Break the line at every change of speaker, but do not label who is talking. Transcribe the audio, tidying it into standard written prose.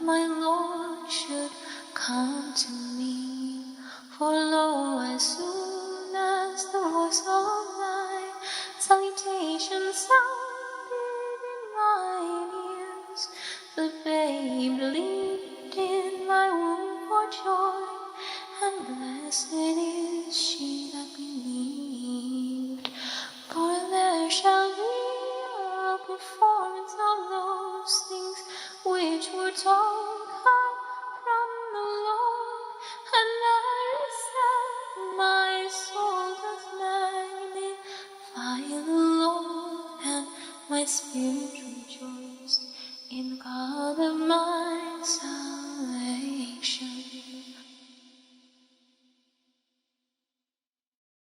my Lord should come to me. For lo, as soon as the voice of thy salutation sounded in mine ears, the babe leaped in my womb for joy, and blessed is she that believed. For there shall be a performance of those things which were told her from the Lord. And there is said, my soul doth magnify the Lord, and my spirit